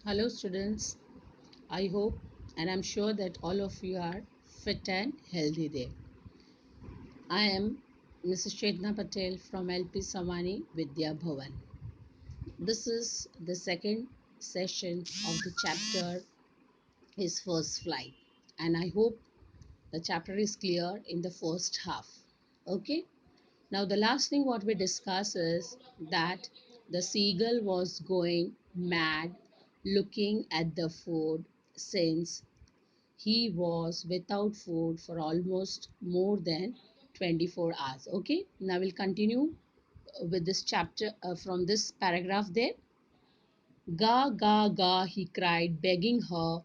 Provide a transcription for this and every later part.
Hello, students. I hope and I'm sure that all of you are fit and healthy there. I am Mrs. Chetna Patel from LP Samani Vidya Bhavan. This is the second session of the chapter His First Flight, and I hope the chapter is clear in the first half. Okay, now the last thing what we discuss is that the seagull was going mad looking at the food since he was without food for almost more than 24 hours. Okay, now we'll continue with this chapter from this paragraph there. Ga, ga, ga, he cried, begging her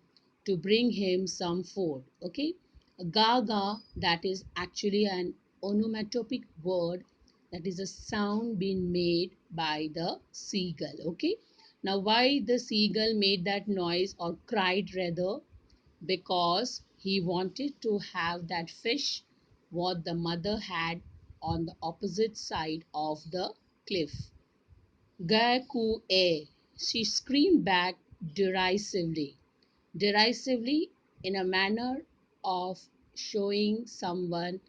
to bring him some food. Okay, ga, ga, that is actually an onomatopoeic word, that is a sound being made by the seagull. Okay, now why the seagull made that noise or cried rather? Because he wanted to have that fish what the mother had on the opposite side of the cliff. Gaku e, she screamed back derisively. Derisively, in a manner of showing someone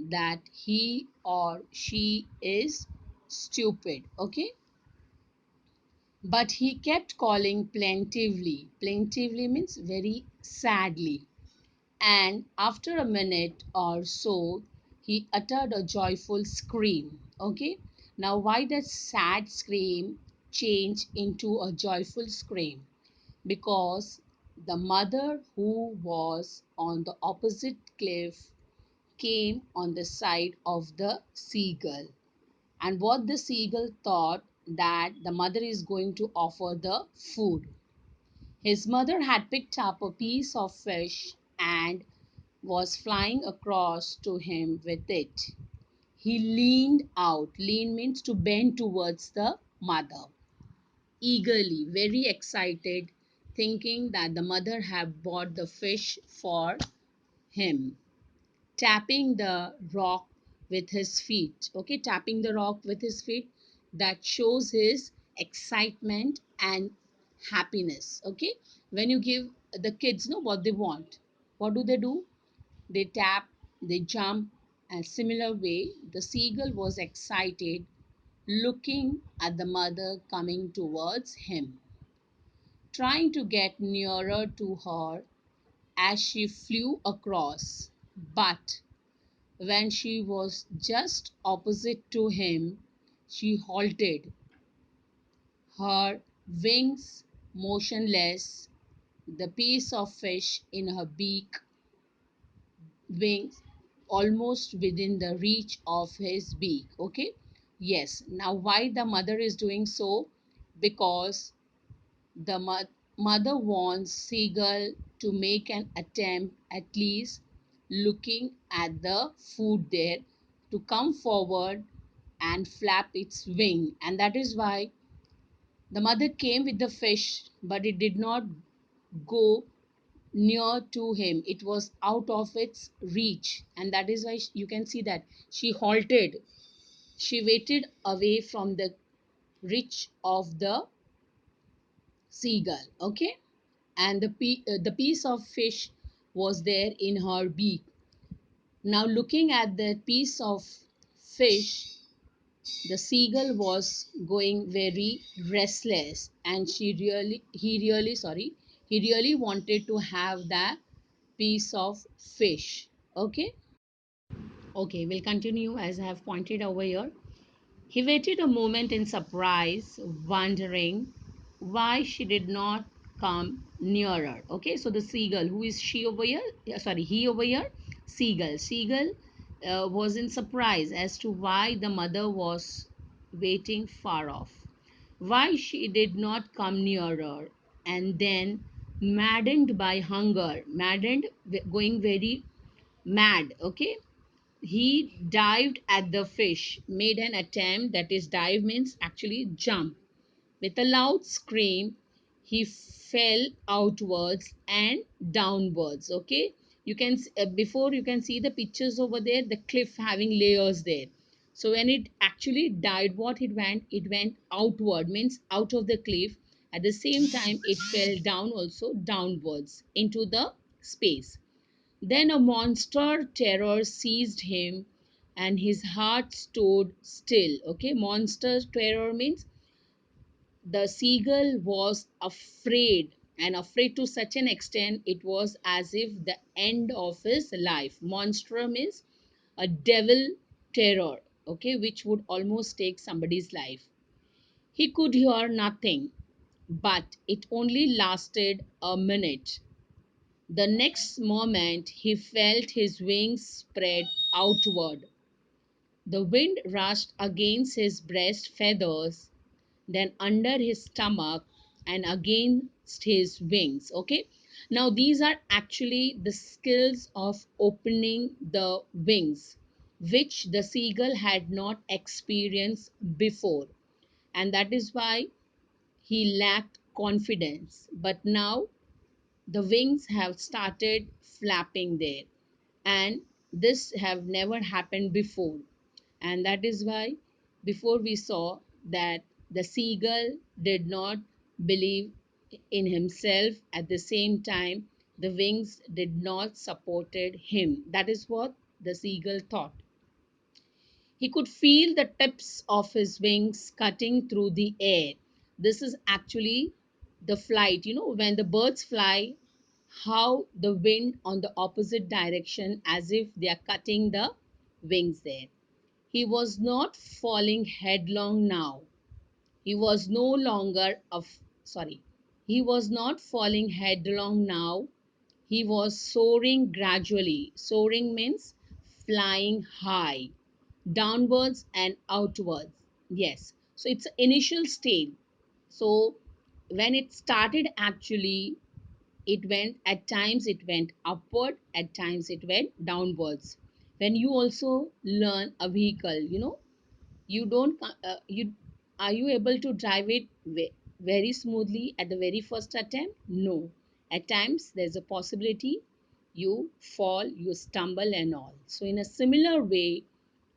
that he or she is stupid. Okay, but he kept calling plaintively. Plaintively means very sadly. And after a minute or so, he uttered a joyful scream. Okay, now why that sad scream changed into a joyful scream? Because the mother who was on the opposite cliff came on the side of the seagull, and what the seagull thought that the mother is going to offer the food. His mother had picked up a piece of fish and was flying across to him with it. He leaned out. Lean means to bend towards the mother. Eagerly, very excited, thinking that the mother had bought the fish for him. Tapping the rock with his feet. Okay, tapping the rock with his feet. That shows his excitement and happiness. Okay, when you give the kids know what they want, what do? They tap, they jump, and similar way, the seagull was excited, looking at the mother coming towards him, trying to get nearer to her as she flew across. But when she was just opposite to him, she halted, her wings motionless, the piece of fish in her beak wings almost within the reach of his beak. Okay, yes, now why the mother is doing so? Because the mother wants seagull to make an attempt, at least looking at the food there, to come forward and flap its wing, and that is why the mother came with the fish, but it did not go near to him. It was out of its reach, and that is why you can see that she halted. She waited away from the reach of the seagull. Okay, and the piece of fish was there in her beak. Now looking at the piece of fish, the seagull was going very restless, and he really wanted to have that piece of fish. Okay, okay, we'll continue as I have pointed over here. He waited a moment in surprise, wondering why she did not come nearer. Okay, so the seagull, who is she over here? Sorry, he over here, seagull. Seagull was in surprise as to why the mother was waiting far off, why she did not come nearer, and then maddened by hunger, maddened, going very mad. Okay, he dived at the fish, made an attempt, that is, dive means actually jump. With a loud scream, he fell outwards and downwards. Okay, you can before you can see the pictures over there, the cliff having layers there. So when it actually died, what it went outward, means out of the cliff, At the same time, it fell down also downwards into the space. Then a monster terror seized him and his heart stood still. Okay, monster terror means the seagull was afraid, and afraid to such an extent it was as if the end of his life. Monstrum is a devil terror, okay, which would almost take somebody's life. He could hear nothing, but it only lasted a minute. The next moment he felt his wings spread outward. The wind rushed against his breast feathers, then under his stomach, and against his wings. Okay, now these are actually the skills of opening the wings, which the seagull had not experienced before, and that is why he lacked confidence. But now the wings have started flapping there, and this have never happened before, and that is why before we saw that the seagull did not believe in himself. At the same time, the wings did not supported him. That is what the seagull thought. He could feel the tips of his wings cutting through the air. This is actually the flight. You know, when the birds fly, how the wind on the opposite direction as if they are cutting the wings there. He was not falling headlong now. He was no longer of sorry. He was not falling headlong now. He was soaring gradually. Soaring means flying high, downwards and outwards. Yes. So it's an initial stage. So when it started actually, it went at times it went upward, at times it went downwards. When you also learn a vehicle, you know, you don't you are you able to drive it very smoothly at the very first attempt? No. At times there's a possibility you fall, you stumble and all. So in a similar way,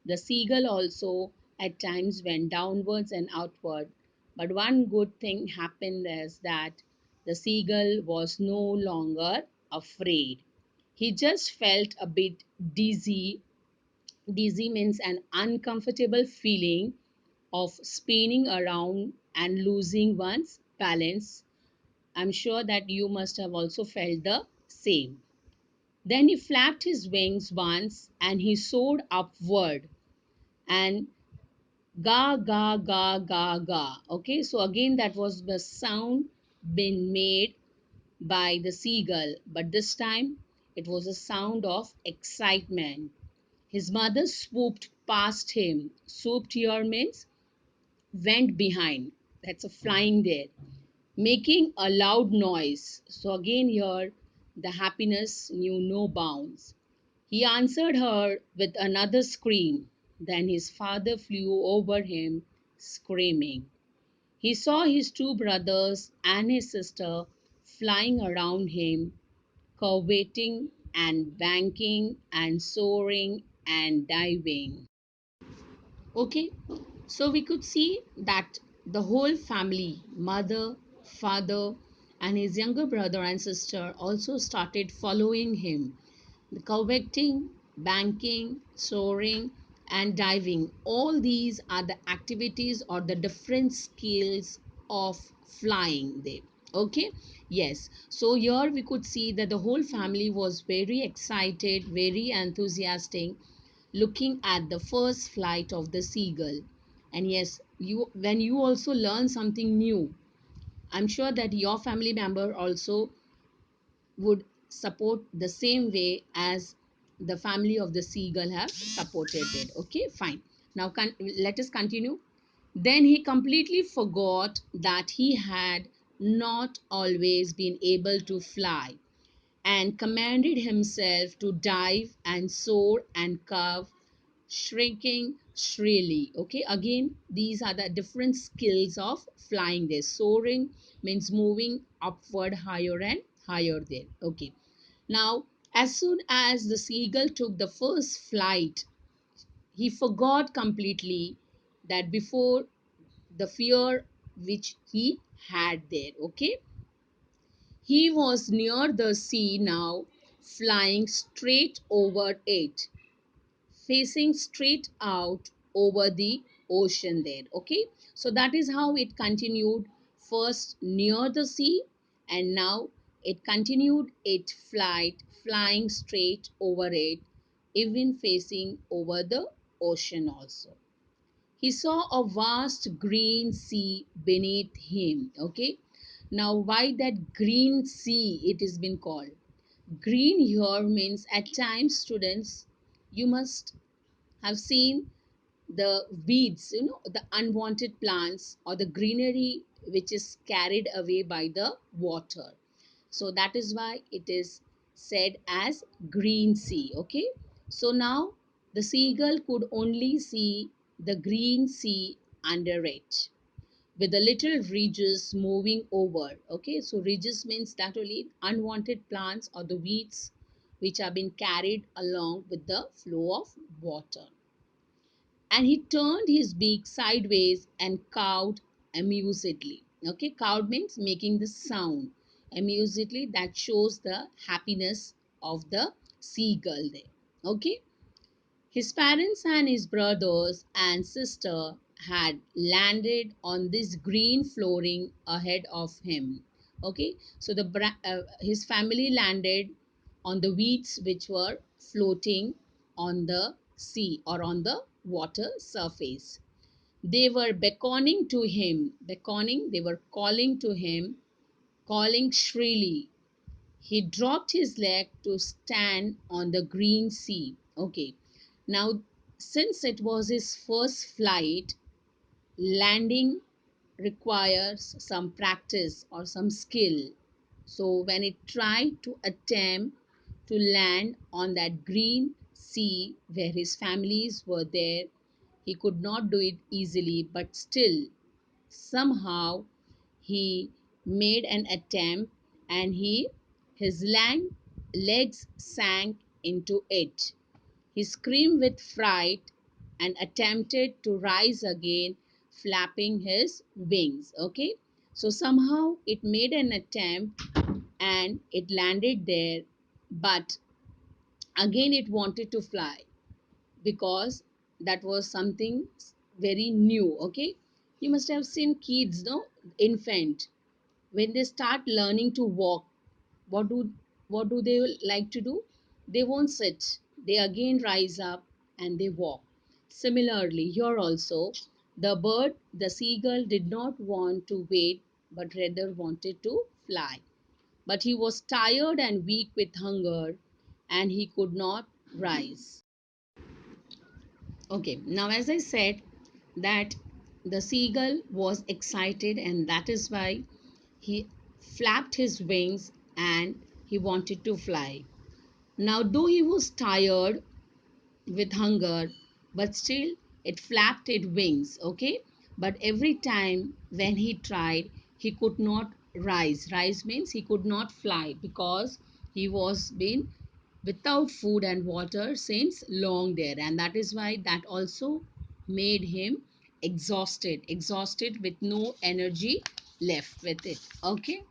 the seagull also at times went downwards and outward, but one good thing happened is that the seagull was no longer afraid. He just felt a bit dizzy. Dizzy means an uncomfortable feeling of spinning around and losing one's balance. I'm sure that you must have also felt the same. Then he flapped his wings once and he soared upward and ga ga ga ga ga. Okay, so again that was the sound being made by the seagull, but this time it was a sound of excitement. His mother swooped past him. Swooped here means went behind. That's a flying there, making a loud noise. So again here the happiness knew no bounds. He answered her with another scream. Then his father flew over him, screaming. He saw his two brothers and his sister flying around him, curveting and banking and soaring and diving. Okay, so we could see that the whole family, mother, father, and his younger brother and sister also started following him. The curveting, banking, soaring, and diving, all these are the activities or the different skills of flying there. Okay, yes. So here we could see that the whole family was very excited, very enthusiastic, looking at the first flight of the seagull. And yes, you when you also learn something new, I'm sure that your family member also would support the same way as the family of the seagull have supported it. Okay, fine. Now let us continue. Then he completely forgot that he had not always been able to fly and commanded himself to dive and soar and curve, shrinking shrilly. Okay, again these are the different skills of flying there. Soaring means moving upward higher and higher there. Okay, now as soon as the seagull took the first flight, he forgot completely that before the fear which he had there. Okay, he was near the sea now, flying straight over it, facing straight out over the ocean there. Okay, so that is how it continued, first near the sea, and now it continued its flight, flying straight over it, even facing over the ocean also. He saw a vast green sea beneath him. Okay, now why that green sea it has been called? Green here means, at times, students, you must have seen the weeds, the unwanted plants or the greenery which is carried away by the water. So that is why it is said as green sea. Okay, so now the seagull could only see the green sea under it, with the little ridges moving over. Okay, so ridges means that only unwanted plants or the weeds which have been carried along with the flow of water. And he turned his beak sideways and cawed amusedly. Okay, cawed means making the sound amusedly, that shows the happiness of the seagull there. Okay, his parents and his brothers and sister had landed on this green flooring ahead of him. Okay, so his family landed on the weeds which were floating on the sea or on the water surface. They were beckoning to him, beckoning, they were calling to him, calling shrilly. He dropped his leg to stand on the green sea. Okay, now since it was his first flight, landing requires some practice or some skill. So when it tried to attempt to land on that green sea where his families were there, he could not do it easily, but still somehow he made an attempt, and his legs sank into it. He screamed with fright and attempted to rise again, flapping his wings. Okay, so somehow it made an attempt and it landed there, but again it wanted to fly, because that was something very new. Okay, you must have seen kids, no, infant, when they start learning to walk, what do what do they like to do? They won't sit, they again rise up and they walk. Similarly here also, the seagull did not want to wait, but rather wanted to fly. But he was tired and weak with hunger, and he could not rise. Okay, now as I said, that the seagull was excited, and that is why he flapped his wings and he wanted to fly. Now, though he was tired with hunger, but still it flapped its wings. Okay, but every time when he tried, he could not rise. Rise means he could not fly, because he was been without food and water since long there, and that is why that also made him exhausted with no energy left with it. Okay,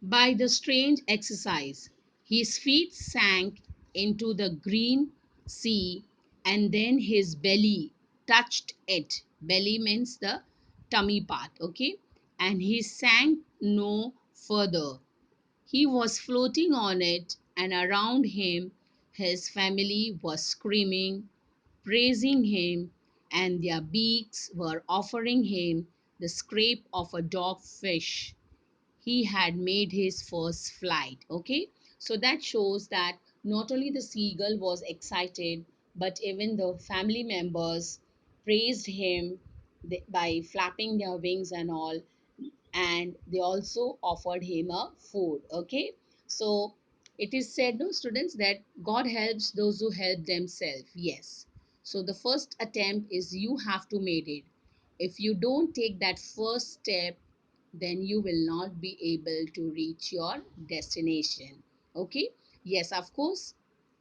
by the strange exercise, his feet sank into the green sea, and then his belly touched it. Belly means the tummy part. Okay, and he sank no further. He was floating on it, and around him his family was screaming, praising him, and their beaks were offering him the scrape of a dogfish. He had made his first flight. Okay, so that shows that not only the seagull was excited, but even the family members praised him by flapping their wings and all, and they also offered him a food. Okay, so it is said, no, students, that God helps those who help themselves. Yes, so the first attempt is you have to make it. If you don't take that first step, then you will not be able to reach your destination. Okay, yes, of course,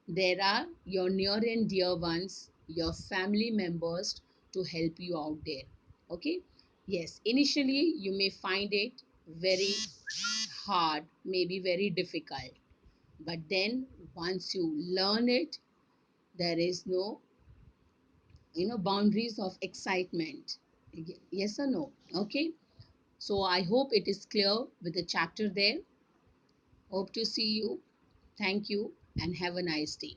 there are your near and dear ones, your family members, to help you out there. Okay, yes, initially you may find it very hard, maybe very difficult, but then once you learn it, there is no boundaries of excitement. Yes or no? Okay, so I hope it is clear with the chapter there. Hope to see you. Thank you and have a nice day.